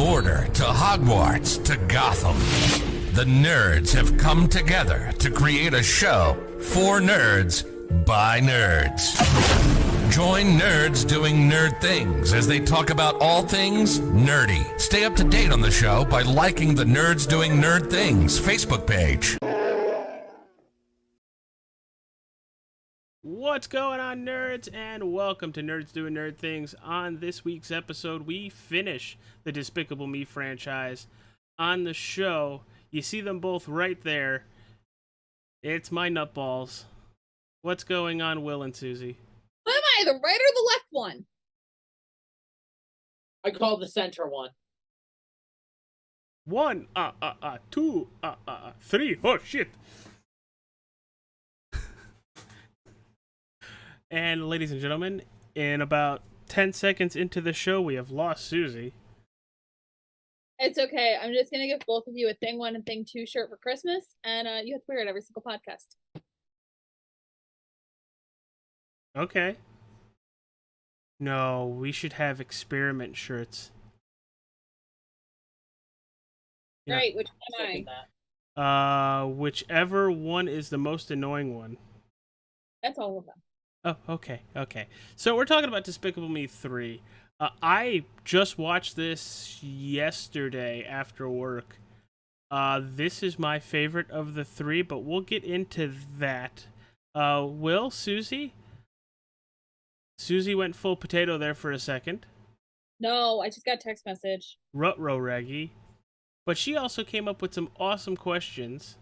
Order to Hogwarts to Gotham. The nerds have come together to create a show for nerds by nerds. Join nerds doing nerd things as they talk about all things nerdy. Stay up to date on the show by liking the Nerds Doing Nerd Things Facebook page. What's going on, nerds, and welcome to Nerds Doing Nerd Things. On this week's episode, we finish the Despicable Me franchise. On the show, you see them both right there. It's my nutballs. What's going on, Will and Susie? Who am I, the right or the left one? I call the center one. 1, 2, 3. Oh, shit. And ladies and gentlemen, in about 10 seconds into the show, we have lost Susie. It's okay. I'm just going to give both of you a Thing 1 and Thing 2 shirt for Christmas, and you have to wear it every single podcast. Okay. No, we should have experiment shirts. Right, which one am I? Whichever one is the most annoying one. That's all of them. Oh, okay. So we're talking about Despicable Me 3. I just watched this yesterday after work. This is my favorite of the three, but we'll get into that. Will, Susie? Susie went full potato there for a second. No, I just got a text message. Ruh-roh, Reggie. But she also came up with some awesome questions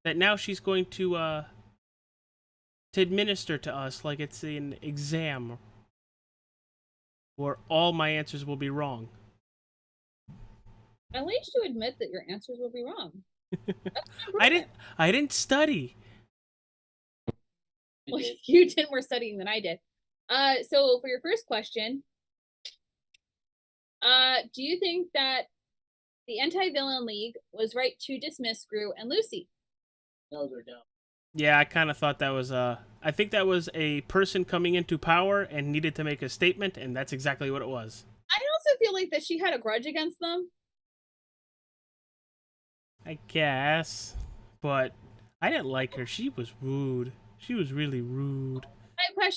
that now she's going to administer to us like it's an exam where all my answers will be wrong. At least you admit that your answers will be wrong. I didn't study. Well, you did more studying than I did. So for your first question, do you think that the Anti-Villain League was right to dismiss Gru and Lucy? No, they're dumb. Yeah, I kind of thought that was I think that was a person coming into power and needed to make a statement, and that's exactly what it was. I also feel like that she had a grudge against them. I guess, but I didn't like her. She was rude. She was really rude. My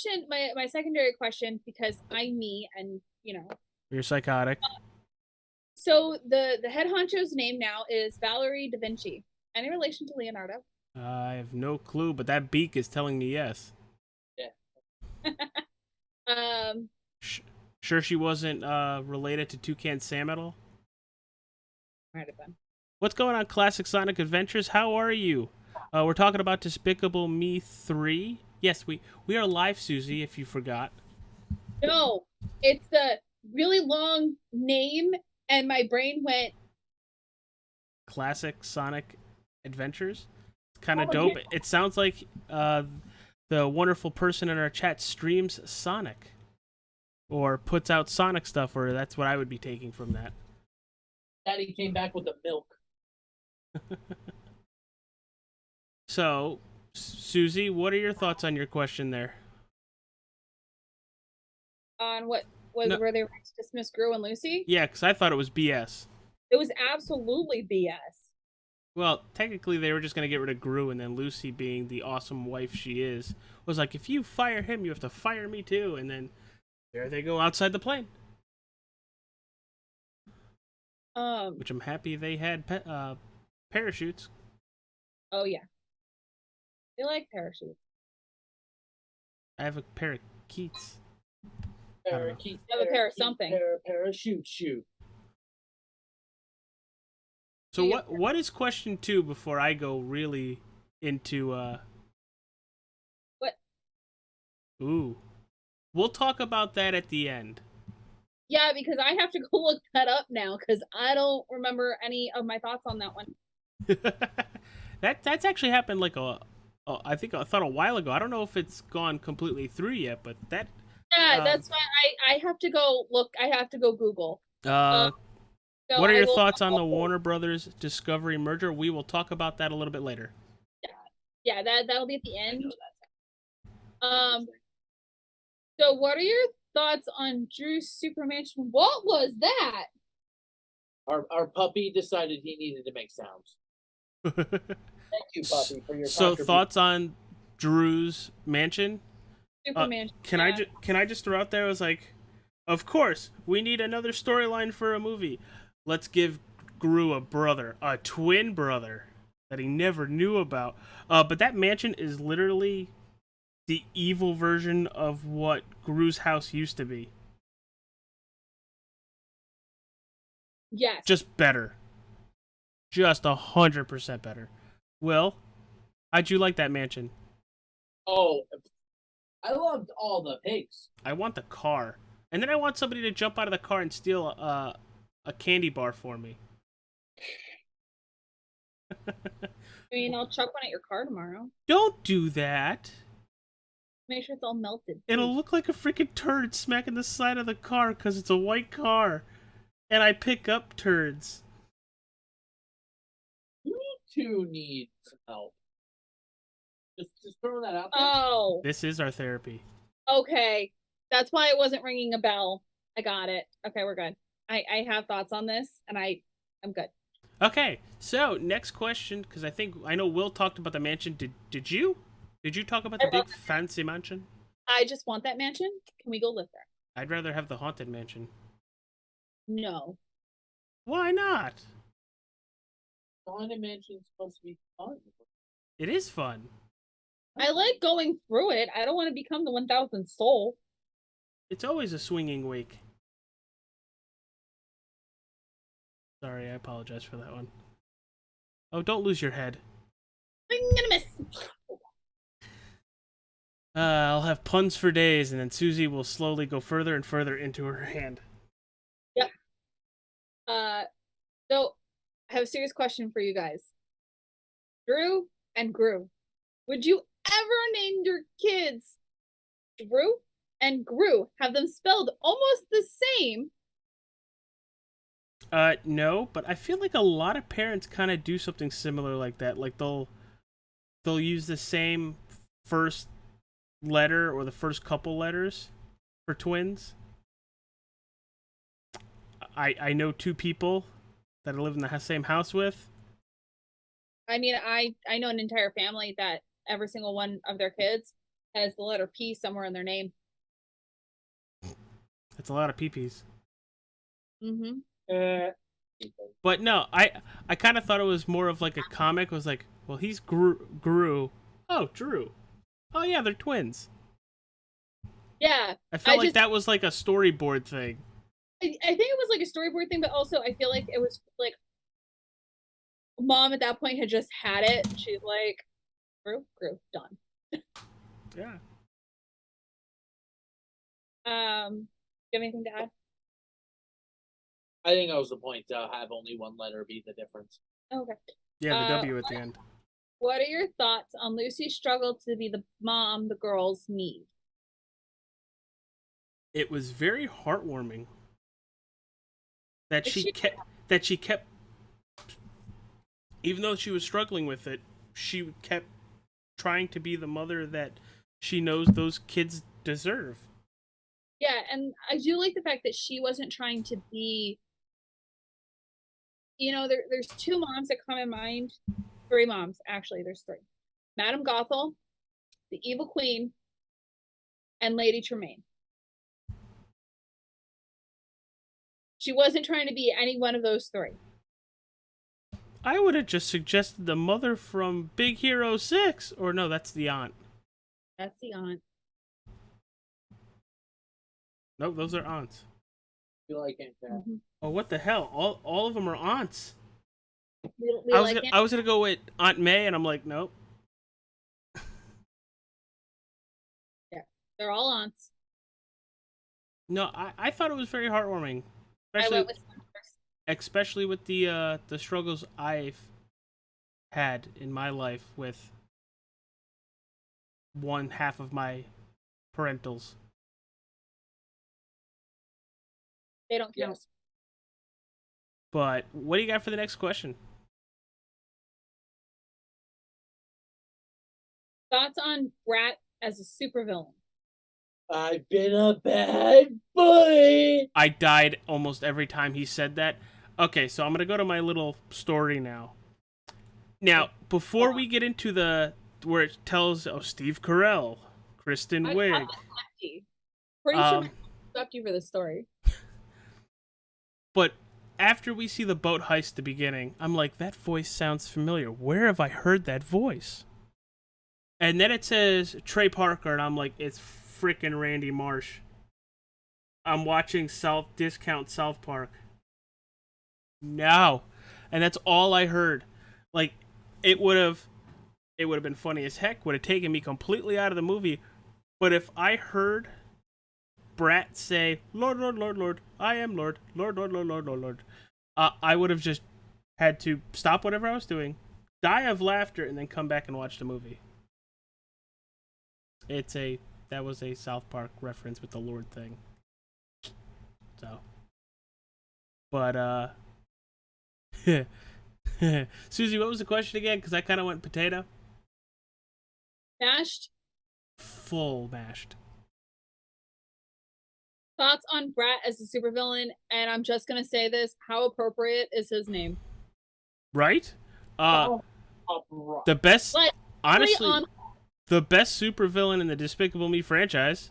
secondary question, because I'm me and, you know. You're psychotic. So the head honcho's name now is Valerie Da Vinci. Any relation to Leonardo? I have no clue, but that beak is telling me yes. Yeah. Sure she wasn't related to Toucan Sam at all? Might have been. What's going on, Classic Sonic Adventures? How are you? We're talking about Despicable Me 3. Yes, we are live, Susie, if you forgot. No, it's the really long name, and my brain went... Classic Sonic Adventures? Kind of dope. Yeah. It sounds like the wonderful person in our chat streams Sonic or puts out Sonic stuff, or that's what I would be taking from that. Daddy came back with the milk. So, Susie, what are your thoughts on your question there? On what was where they were to dismiss Gru and Lucy? Yeah, because I thought it was BS. It was absolutely BS. Well, technically, they were just going to get rid of Gru, and then Lucy, being the awesome wife she is, was like, if you fire him, you have to fire me too. And then there they go outside the plane. Which I'm happy they had parachutes. Oh, yeah. They like parachutes. I have a pair of Keats. Parakeet. I have a pair of something. Parachute shoot. So what is question 2 before I go really into What? Ooh. We'll talk about that at the end. Yeah, because I have to go look that up now because I don't remember any of my thoughts on that one. That's actually happened like I thought a while ago. I don't know if it's gone completely through yet, but that Yeah, that's why I have to go look. I have to go Google. So what are your thoughts on the Warner Brothers Discovery merger? We will talk about that a little bit later. Yeah, that'll be at the end. So what are your thoughts on Drew's super mansion? What was that? Our puppy decided he needed to make sounds. Thank you, puppy, for your So contribution. thoughts on Drew's mansion? Super mansion. Can I just throw out there? I was like, of course we need another storyline for a movie. Let's give Gru a brother, a twin brother that he never knew about. But that mansion is literally the evil version of what Gru's house used to be. Yes. Just better. Just 100% better. Will, how'd you like that mansion? Oh, I loved all the pigs. I want the car. And then I want somebody to jump out of the car and steal a candy bar for me. I mean, I'll chuck one at your car tomorrow. Don't do that. Make sure it's all melted. It'll look like a freaking turd smacking the side of the car because it's a white car. And I pick up turds. You two need some help. Just throwing that out there. Oh, This is our therapy. okay. That's why it wasn't ringing a bell. I got it. Okay, we're good. I have thoughts on this, and I'm good. Okay, so next question, because I know Will talked about the mansion. Did you? Did you talk about the big fancy mansion? I just want that mansion. Can we go live there? I'd rather have the haunted mansion. No. Why not? The Haunted Mansion's supposed to be fun. It is fun. I like going through it. I don't want to become the 1000th soul. It's always a swinging wake. Sorry, I apologize for that one. Oh, don't lose your head. I'm gonna miss. I'll have puns for days, and then Susie will slowly go further and further into her hand. Yep. So I have a serious question for you guys. Drew and Gru. Would you ever name your kids Drew and Gru? Have them spelled almost the same? No, but I feel like a lot of parents kind of do something similar like that. Like they'll use the same first letter or the first couple letters for twins. I know two people that I live in the same house with. I mean, I know an entire family that every single one of their kids has the letter P somewhere in their name. It's a lot of peepees. Mm-hmm. But no, I kind of thought it was more of like a comic. It was like, well, he's Gru. Oh, Drew. Oh yeah, they're twins. Yeah. I felt like that was like a storyboard thing. I think it was like a storyboard thing, but also I feel like it was like mom at that point had just had it. She's like, Gru, done. Yeah. Do you have anything to add? I think that was the point to have only one letter be the difference. Okay. Yeah, the W at the end. What are your thoughts on Lucy's struggle to be the mom the girls need? It was very heartwarming that she kept even though she was struggling with it, she kept trying to be the mother that she knows those kids deserve. Yeah, and I do like the fact that she wasn't trying to be, there's two moms that come in mind. Three moms, actually, there's three. Madame Gothel, the Evil Queen, and Lady Tremaine. She wasn't trying to be any one of those three. I would have just suggested the mother from Big Hero 6. Or no, that's the aunt. That's the aunt. Nope, those are aunts. I feel like it. Mm-hmm. Oh, what the hell? All of them are aunts. We I was gonna go with Aunt May, and I'm like, nope. Yeah, they're all aunts. No, I thought it was very heartwarming. Especially, I went with first. especially with the struggles I've had in my life with one half of my parentals. They don't count. Yes. But what do you got for the next question? Thoughts on Brat as a supervillain? I've been a bad boy. I died almost every time he said that. Okay, so I'm gonna go to my little story now. Now, before we get into the where it tells Steve Carell, Kristen Wiig, Pretty sure I stopped you for this story. but after we see the boat heist at the beginning, I'm like, that voice sounds familiar. Where have I heard that voice? And then it says Trey Parker, and I'm like, it's freaking Randy Marsh. I'm watching Discount South Park. No. And that's all I heard. Like, it would have been funny as heck, would have taken me completely out of the movie. But if I heard Brat say, Lord, Lord, Lord, Lord, I am Lord, Lord, Lord, Lord, Lord, Lord, Lord, I would have just had to stop whatever I was doing, die of laughter, and then come back and watch the movie. That was a South Park reference with the Lord thing. So. But, Susie, what was the question again? Because I kind of went potato. Mashed? Full mashed. Thoughts on Brat as a supervillain, and I'm just gonna say this: how appropriate is his name? Right? The best, like, honestly, the best supervillain in the Despicable Me franchise.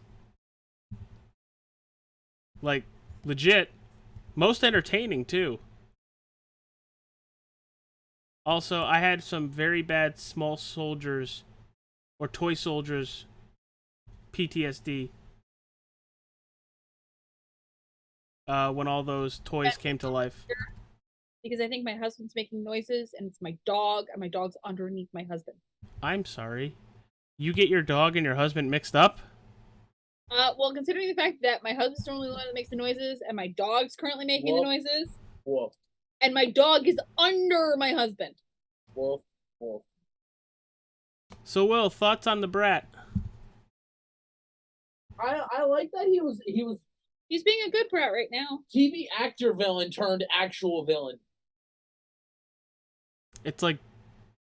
Like, legit. Most entertaining, too. Also, I had some very bad small soldiers or toy soldiers PTSD when all those toys came to life. Because I think my husband's making noises, and it's my dog, and my dog's underneath my husband. I'm sorry. You get your dog and your husband mixed up? Well, considering the fact that my husband's normally the one that makes the noises, and my dog's currently making the noises, and my dog is under my husband. Wolf. So, Will, thoughts on the Brat? I like that he was He's being a good Brat right now. TV actor villain turned actual villain. It's like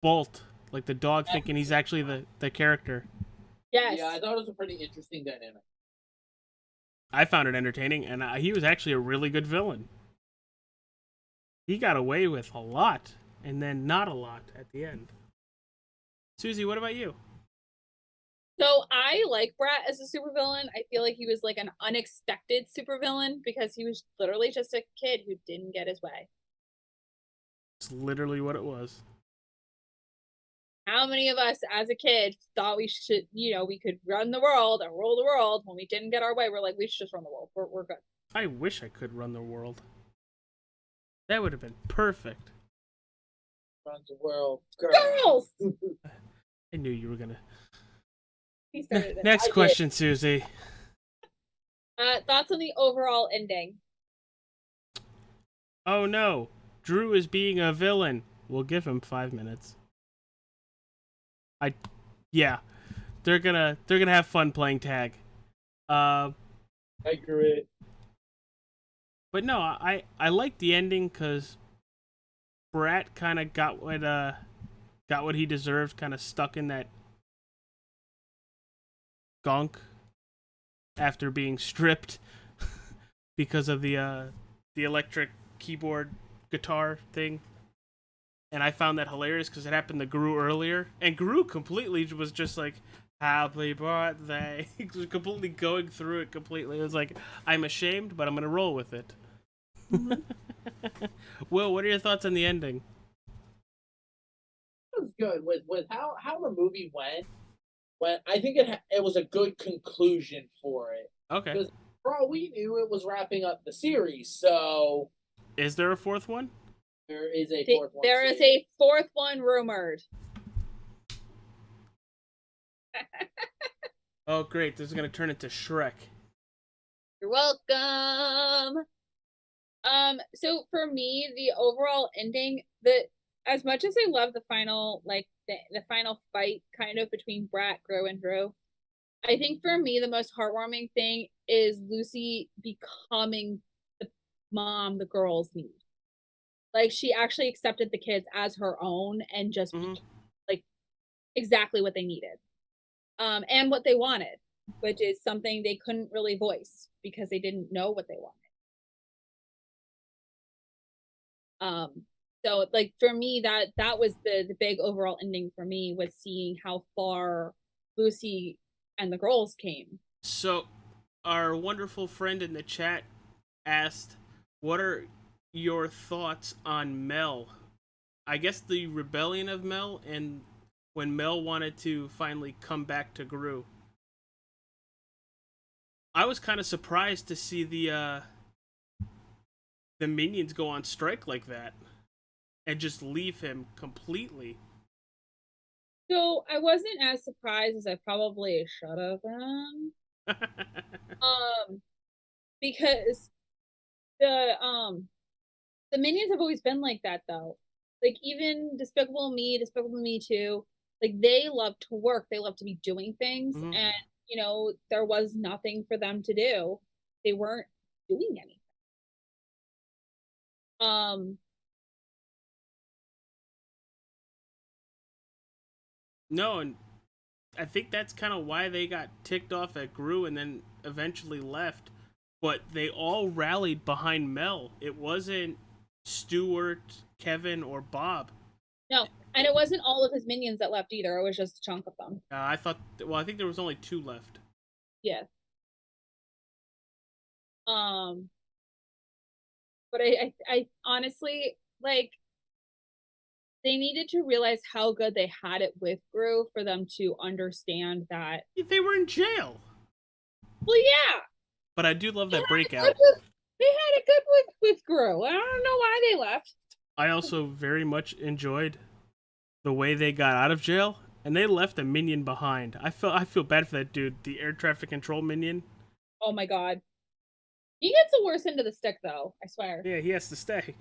Bolt, like the dog thinking he's actually the character. Yes. Yeah, I thought it was a pretty interesting dynamic. I found it entertaining, and he was actually a really good villain. He got away with a lot, and then not a lot at the end. Susie, what about you? So I like Brat as a supervillain. I feel like he was like an unexpected supervillain because he was literally just a kid who didn't get his way. It's literally what it was. How many of us as a kid thought we should, we could run the world and rule the world? When we didn't get our way, we're like, we should just run the world. We're good. I wish I could run the world. That would have been perfect. Run the world. Girls! I knew you were going to. He started it. Next question, Susie. Thoughts on the overall ending? Oh no, Drew is being a villain. We'll give him 5 minutes. They're gonna have fun playing tag. Accurate. But no, I like the ending because Brat kind of got what he deserved, kind of stuck in that gunk after being stripped because of the electric keyboard guitar thing. And I found that hilarious because it happened to Gru earlier, and Gru completely was just like, happy birthday. He was completely going through it completely. It was like, I'm ashamed, but I'm gonna roll with it. Mm-hmm. Will, what are your thoughts on the ending? It was good with how the movie went. I think it was a good conclusion for it. Okay. Because for all we knew, it was wrapping up the series. So, is there a fourth one? There is a fourth one. There is a fourth one rumored. Oh, great. This is going to turn into Shrek. You're welcome. So for me, the overall ending, as much as I love the final, like the final fight kind of between Brat, Gru, and Drew, I think for me, the most heartwarming thing is Lucy becoming the mom the girls need. Like, she actually accepted the kids as her own and just like exactly what they needed. And what they wanted. which is something they couldn't really voice because they didn't know what they wanted. So like for me, that was the big overall ending for me, was seeing how far Lucy and the girls came. So, our wonderful friend in the chat asked, "What are your thoughts on Mel?" I guess the rebellion of Mel, and when Mel wanted to finally come back to Gru. I was kind of surprised to see the minions go on strike like that and just leave him completely. So I wasn't as surprised as I probably should have been. Because the minions have always been like that though. Like even Despicable Me, Despicable Me 2, like they love to work, they love to be doing things, Mhm. and there was nothing for them to do. They weren't doing anything. Um No, and I think that's kind of why they got ticked off at Gru and then eventually left. But they all rallied behind Mel. It wasn't Stuart, Kevin, or Bob. no, and it wasn't all of his minions that left either. It was just a chunk of them. I thought, well, I think there was only 2 left. Yeah. Um but I honestly, like, they needed to realize how good they had it with Gru for them to understand that. They were in jail. Well, yeah, But I do love they that had breakout. they had it good with Gru. I don't know why they left. I also very much enjoyed the way they got out of jail, and they left a minion behind. I feel bad for that dude, the air traffic control minion. Oh my god, he gets the worst end of the stick, though. I swear. Yeah, he has to stay.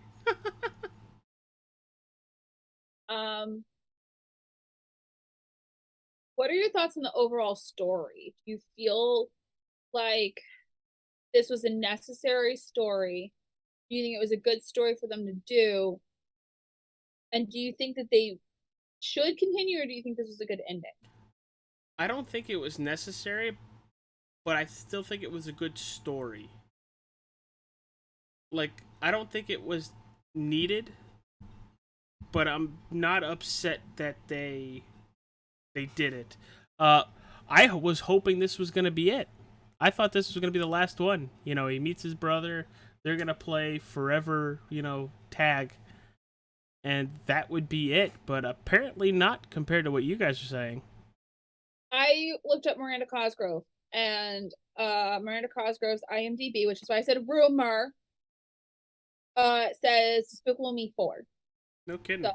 Um, what are your thoughts on the overall story? Do you feel like this was a necessary story? Do you think it was a good story for them to do? And do you think that they should continue, or do you think this was a good ending? I don't think it was necessary, but I still think it was a good story. Like, I don't think it was needed, but I'm not upset that they did it. I was hoping this was gonna be it. I thought this was gonna be the last one. You know, he meets his brother. They're gonna play forever. Tag, and that would be it. But apparently not, compared to what you guys are saying. I looked up Miranda Cosgrove, and Miranda Cosgrove's IMDb, which is why I said rumor, says Despicable Me 4. No kidding.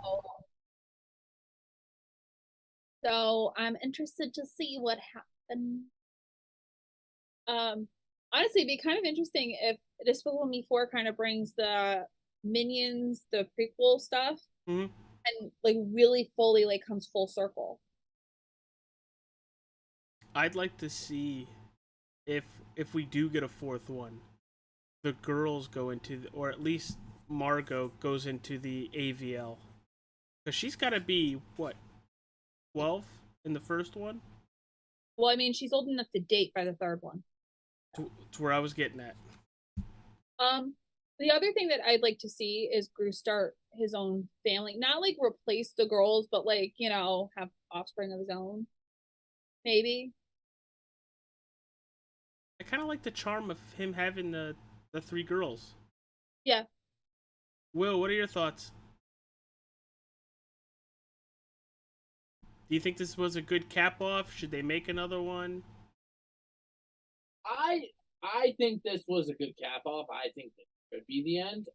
So I'm interested to see what happens. Honestly, it'd be kind of interesting if Despicable Me 4 kind of brings the Minions, the prequel stuff, Mhm. and like really fully like comes full circle. I'd like to see if we do get a 4th one, the girls go into or at least Margot goes into the AVL, because she's got to be what, 12 in the first one. Well, I mean, she's old enough to date by the third one. To where I was getting at. The other thing that I'd like to see is Gru start his own family. Not like replace the girls, but like, have offspring of his own. Maybe. I kind of like the charm of him having the 3 girls. Yeah. Will, what are your thoughts? Do you think this was a good cap off? Should they make another one? I think this was a good cap off. I think this could be the end.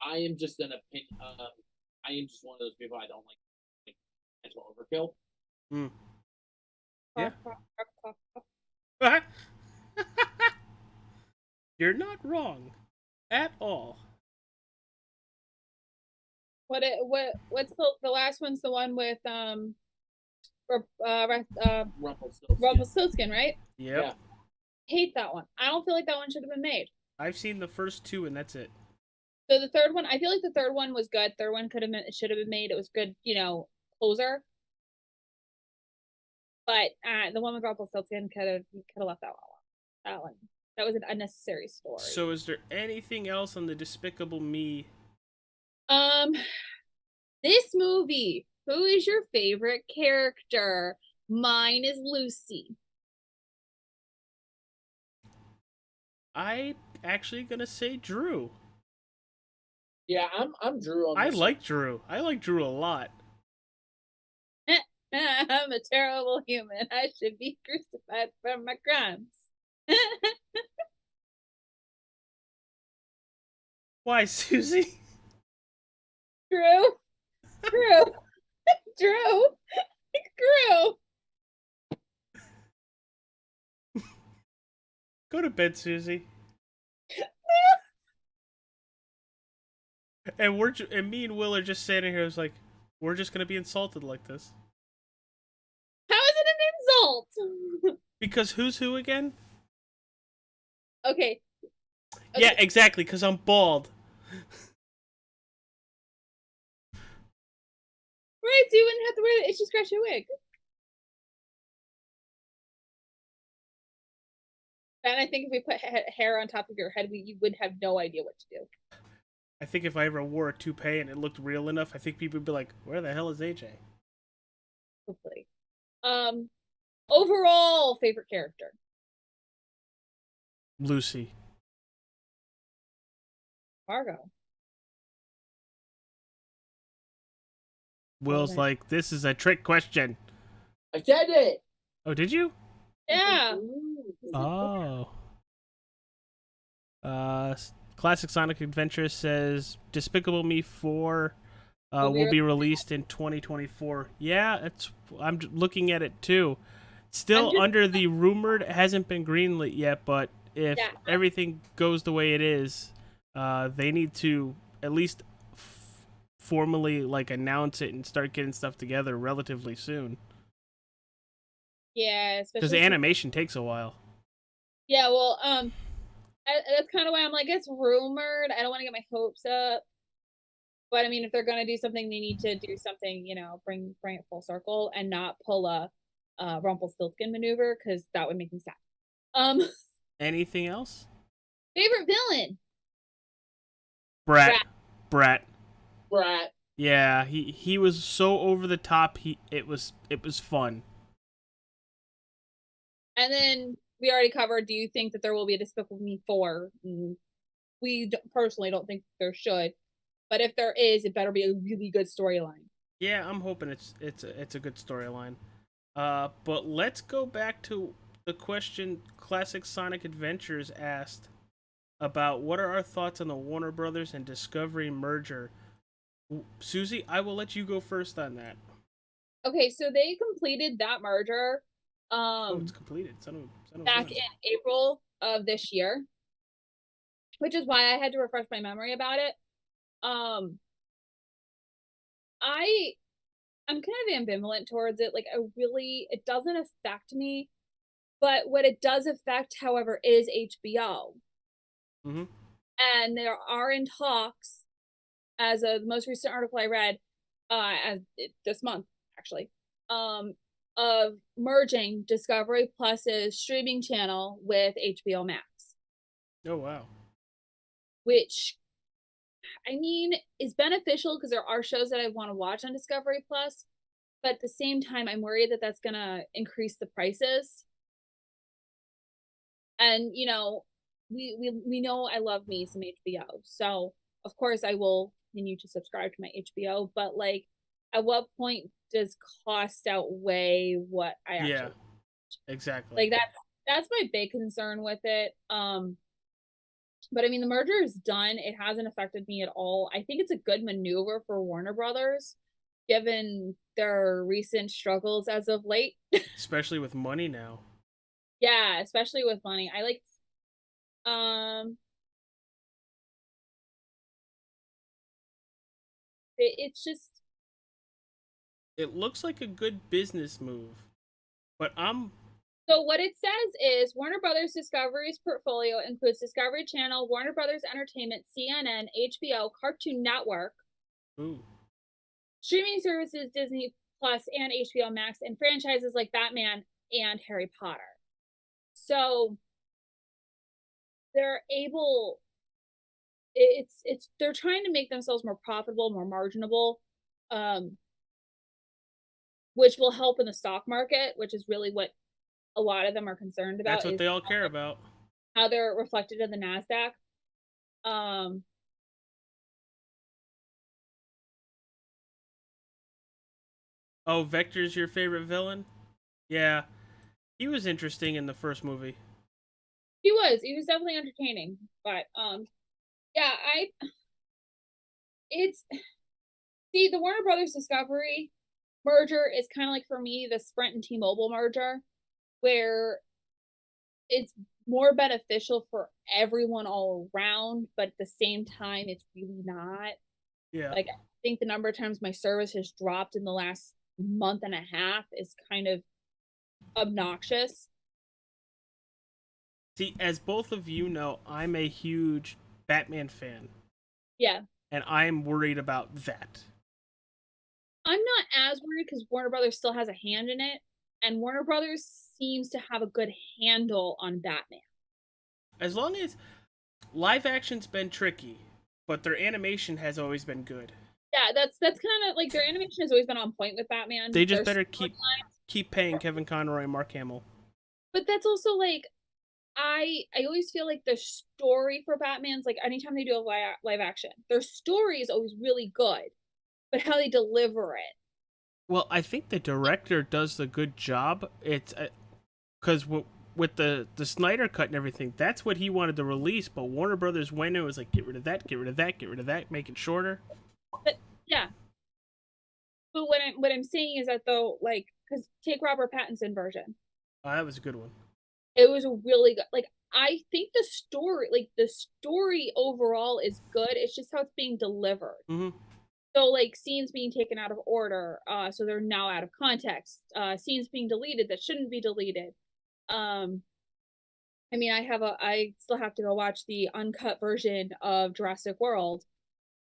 I am just an opinion. I am just one of those people. I don't like mental overkill. Hmm. Yeah. You're not wrong at all. What's the last one's the one with Rumpelstiltskin. Rumpelstiltskin, right? Yep. Yeah. Hate that one. I don't feel like that one should have been made. I've seen the first 2 and that's it. So the third one, I feel like the third one was good. Third one should have been made. It was good, closer. But the one with Rumpelstiltskin could have left that one alone. That one. That was an unnecessary story. So is there anything else on the Despicable Me? This movie, who is your favorite character? Mine is Lucy. I actually gonna say Drew. Yeah, I'm Drew on I this. like Drew. I like Drew a lot. I'm a terrible human. I should be crucified for my crimes. Why, Susie? Drew. Drew. Drew. Drew. Go to bed, Susie. And me and Will are just sitting here. It's like, we're just gonna be insulted like this. How is it an insult? Because who's who again? Okay. Yeah, exactly. Because I'm bald. Right, so you wouldn't have to wear the itchy scratchy wig. And I think if we put hair on top of your head, you would have no idea what to do. I think if I ever wore a toupee and it looked real enough, I think people would be like, "Where the hell is AJ?" Hopefully. Overall favorite character. Lucy. Margot. Will's Okay. like, "This is a trick question." I said it. Oh, did you? Yeah. Oh. Classic Sonic Adventure says Despicable Me 4 will be released in 2024. Yeah, I'm looking at it too. Still under the rumored, it hasn't been greenlit yet, but if everything goes the way it is, they need to at least formally like announce it and start getting stuff together relatively soon. Yeah, because the animation takes a while. Yeah, well, that's kind of why I'm like, it's rumored. I don't want to get my hopes up, but I mean, if they're gonna do something, they need to do something, bring it full circle and not pull a Rumpelstiltskin maneuver, because that would make me sad. Anything else? Favorite villain? Brat. Brat. Yeah, he was so over the top. It was fun. And then we already covered, do you think that there will be a Despicable Me 4? We personally don't think there should, but if there is, it better be a really good storyline. Yeah, I'm hoping it's a good storyline. But let's go back to the question Classic Sonic Adventures asked about what are our thoughts on the Warner Brothers and Discovery merger. Susie, I will let you go first on that. Okay, so they completed that merger. It's completed. Back in April of this year, which is why I had to refresh my memory about it. I'm kind of ambivalent towards it. Like, it doesn't affect me, but what it does affect, however, is HBO. Mm-hmm. And there are in talks, as the most recent article I read, this month actually, of merging Discovery Plus's streaming channel with HBO Max. Oh, wow. Which, I mean, is beneficial because there are shows that I want to watch on Discovery Plus, but at the same time, I'm worried that that's going to increase the prices. And, we know I love me some HBO. So, of course, I will continue to subscribe to my HBO, but, like, at what point does cost outweigh what I actually watch? Exactly. Like, that's my big concern with it. But I mean, the merger is done. It hasn't affected me at all. I think it's a good maneuver for Warner Brothers, given their recent struggles as of late. Especially with money now. Yeah, especially with money. I like, it's just. It looks like a good business move, but So what it says is Warner Brothers Discovery's portfolio includes Discovery Channel, Warner Brothers Entertainment, CNN, HBO, Cartoon Network, ooh, streaming services Disney Plus and HBO Max and franchises like Batman and Harry Potter. So they're able, they're trying to make themselves more profitable, more marginable, which will help in the stock market, which is really what a lot of them are concerned about. That's what they all care about. How they're reflected in the NASDAQ. Oh, Vector's your favorite villain? Yeah. He was interesting in the first movie. He was definitely entertaining. But yeah, see, the Warner Brothers Discovery merger is kind of like, for me, the Sprint and T-Mobile merger, where it's more beneficial for everyone all around, but at the same time, it's really not. Yeah. Like, I think the number of times my service has dropped in the last month and a half is kind of obnoxious. See, as both of you know, I'm a huge Batman fan. Yeah. And I'm worried about that. I'm not as worried because Warner Brothers still has a hand in it, and Warner Brothers seems to have a good handle on Batman. As long as live action's been tricky, but their animation has always been good. Yeah, that's kind of like, their animation has always been on point with Batman. They just better keep paying Kevin Conroy and Mark Hamill. But that's also like, I always feel like the story for Batman's, like, anytime they do a live action, their story is always really good, but how they deliver it. Well, I think the director does a good job. It's because with the Snyder cut and everything, that's what he wanted to release, but Warner Brothers went in and was like, get rid of that, get rid of that, get rid of that, make it shorter. But yeah. But what I'm saying is that, though, like, because take Robert Pattinson version. Oh, that was a good one. It was a really good, like, I think the story overall is good. It's just how it's being delivered. Mm-hmm. So, like, scenes being taken out of order, so they're now out of context. Scenes being deleted that shouldn't be deleted. I mean, I still have to go watch the uncut version of Jurassic World,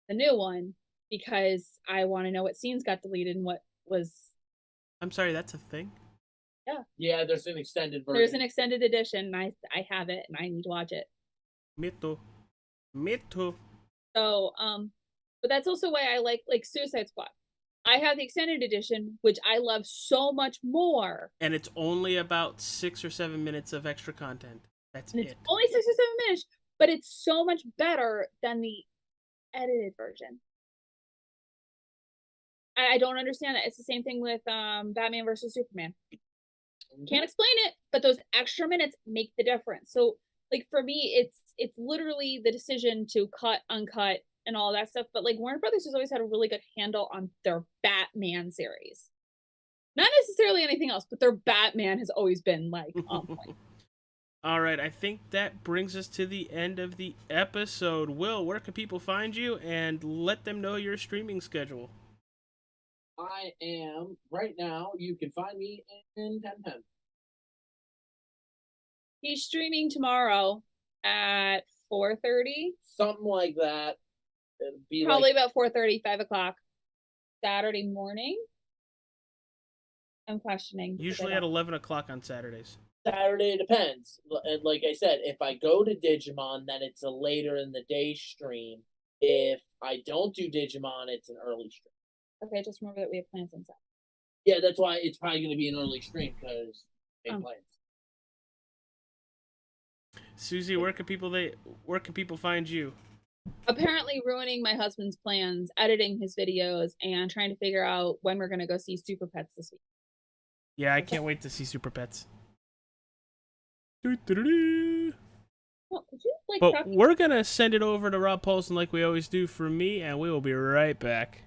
the new one, because I want to know what scenes got deleted and what was. I'm sorry, that's a thing? Yeah. Yeah, there's an extended version. There's an extended edition, and I have it, and I need to watch it. Me too. So, but that's also why I like Suicide Squad. I have the extended edition, which I love so much more. And it's only about 6 or 7 minutes of extra content. That's it. It's only 6 or 7 minutes, but it's so much better than the edited version. I don't understand that. It's the same thing with Batman versus Superman. Can't explain it, but those extra minutes make the difference. So, like, for me, it's literally the decision to cut, uncut, and all that stuff. But, like, Warner Brothers has always had a really good handle on their Batman series. Not necessarily anything else, but their Batman has always been, like, on point. All right, I think that brings us to the end of the episode. Will, where can people find you, and let them know your streaming schedule? I am, right now, you can find me in 1010. He's streaming tomorrow at 4:30. Something like that. It'd be probably about 4:30, 5 o'clock. Saturday morning? I'm questioning. Usually at 11 o'clock on Saturdays. Saturday depends. And like I said, if I go to Digimon, then it's a later in the day stream. If I don't do Digimon, it's an early stream. Okay, just remember that we have plans on Saturday. Yeah, that's why it's probably going to be an early stream, because we have plans. Susie, where can people find you? Apparently ruining my husband's plans, editing his videos, and trying to figure out when we're going to go see Super Pets this week. Yeah, I can't wait to see Super Pets. Well, but we're going to send it over to Rob Paulson like we always do for me, and we will be right back.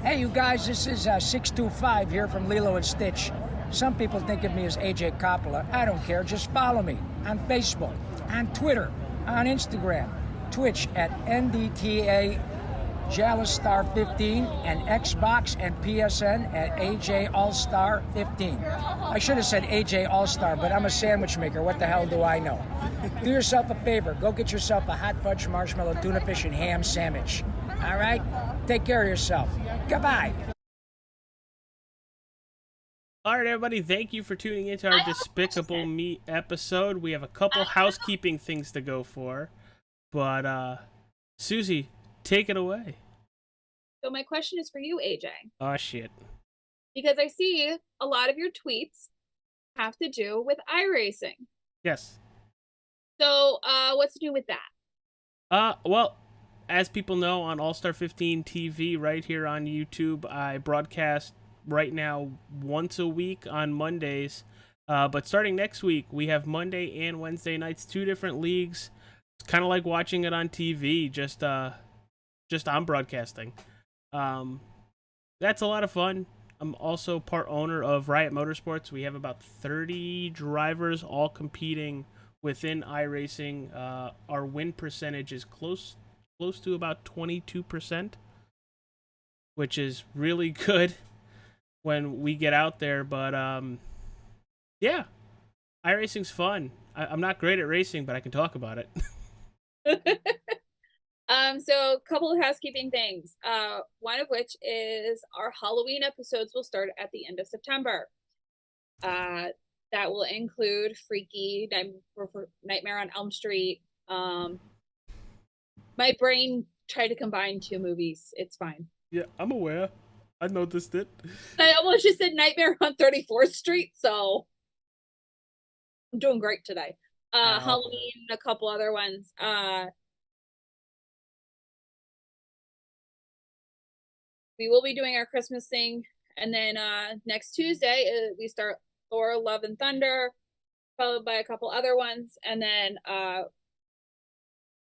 Hey, you guys, this is 625 here from Lilo and Stitch. Some people think of me as AJ Coppola. I don't care. Just follow me on Facebook, on Twitter, on Instagram, Twitch at NDTA Jalistar 15, and Xbox and PSN at AJ All-Star 15. I should have said AJ All-Star, but I'm a sandwich maker. What the hell do I know? Do yourself a favor. Go get yourself a hot fudge marshmallow tuna fish and ham sandwich. All right? Take care of yourself. Goodbye. All right, everybody, thank you for tuning into our Despicable Me episode. We have a couple housekeeping things to go for, but Susie, take it away. So my question is for you, AJ. Oh, shit. Because I see a lot of your tweets have to do with iRacing. Yes. So, what's new with that? Well, as people know, on All-Star 15 TV right here on YouTube, I broadcast right now once a week on Mondays. But starting next week, we have Monday and Wednesday nights, 2 different leagues. It's kind of like watching it on TV, just on broadcasting. That's a lot of fun. I'm also part owner of Riot Motorsports. We have about 30 drivers all competing within iRacing. Our win percentage is close to about 22%, which is really good when we get out there. But yeah, iRacing's fun. I'm not great at racing, but I can talk about it. So a couple of housekeeping things. One of which is our Halloween episodes will start at the end of September. That will include Freaky, Nightmare on Elm Street. My brain tried to combine 2 movies. It's fine. Yeah, I'm aware. I noticed it. I almost just said Nightmare on 34th Street, so I'm doing great today. Halloween, a couple other ones. We will be doing our Christmas thing, and then next Tuesday we start Thor: Love and Thunder, followed by a couple other ones, and then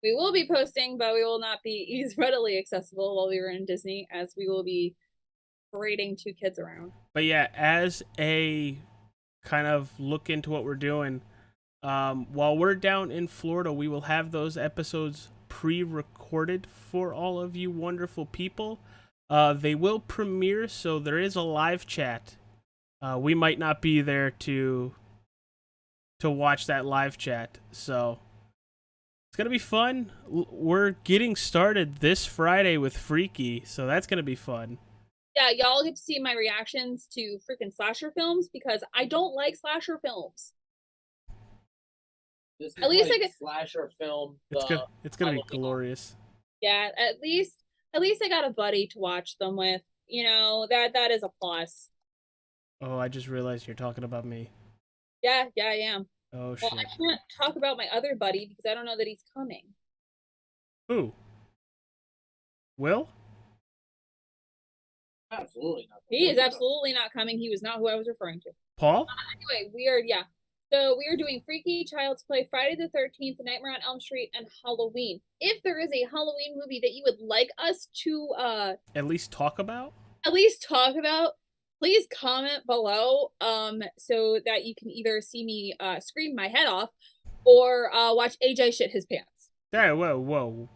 we will be posting, but we will not be as readily accessible while we were in Disney, as we will be parading 2 kids around. But yeah, as a kind of look into what we're doing, while we're down in Florida, we will have those episodes pre-recorded for all of you wonderful people. They will premiere, so there is a live chat. We might not be there to watch that live chat, so it's gonna be fun. We're getting started this Friday with Freaky, so that's gonna be fun. Yeah, y'all get to see my reactions to freaking slasher films, because I don't like slasher films. This is At least like I get slasher film. It's gonna be glorious. Yeah, at least I got a buddy to watch them with. You know, that is a plus. Oh, I just realized you're talking about me. Yeah, I am. Oh, shit. Well, I can't talk about my other buddy because I don't know that he's coming. Who? Will? Absolutely not. He is absolutely not coming. He was not who I was referring to. Paul? Anyway, so we are doing Freaky, Child's Play, Friday the 13th, Nightmare on Elm Street, and Halloween. If there is a Halloween movie that you would like us to At least talk about, please comment below so that you can either see me scream my head off or watch AJ shit his pants. Hey, whoa.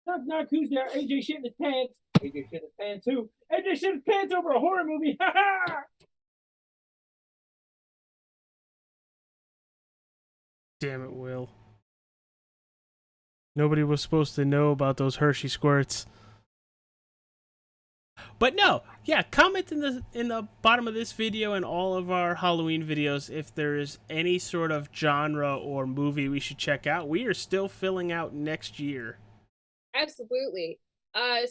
Knock, who's there? AJ shit his pants. AJ shit his pants too. AJ shit his pants over a horror movie. Ha ha! Damn it, Will. Nobody was supposed to know about those Hershey squirts. But no, yeah, comment in the bottom of this video and all of our Halloween videos if there is any sort of genre or movie we should check out. We are still filling out next year. Absolutely.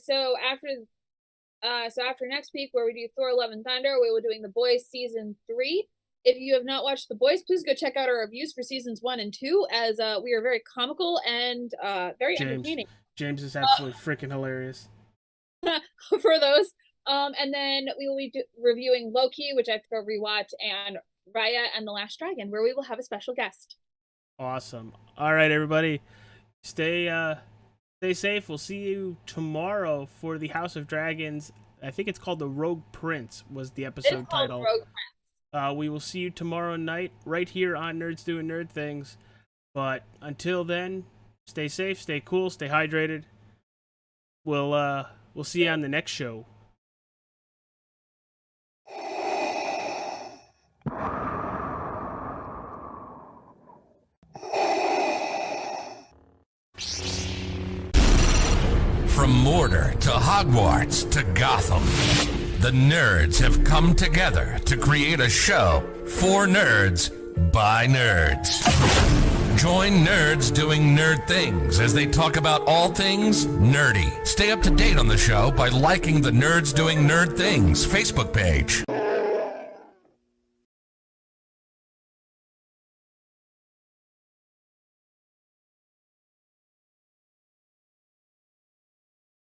So after next week, where we do Thor: Love and Thunder, we will be doing The Boys season 3. If you have not watched The Boys, please go check out our reviews for seasons 1 and 2, as we are very comical and very entertaining. James is absolutely freaking hilarious. For those. And then we will be reviewing Loki, which I have to go rewatch, and Raya and the Last Dragon, where we will have a special guest. Awesome. All right, everybody. Stay safe. We'll see you tomorrow for the House of Dragons. I think it's called The Rogue Prince was the episode title. Rogue Prince. We will see you tomorrow night right here on Nerds Doing Nerd Things. But until then, stay safe, stay cool, stay hydrated. We'll see you on the next show. From Mordor to Hogwarts to Gotham, The nerds have come together to create a show for nerds by nerds. Join nerds doing nerd things as they talk about all things nerdy. Stay up to date on the show by liking the Nerds Doing Nerd Things Facebook page.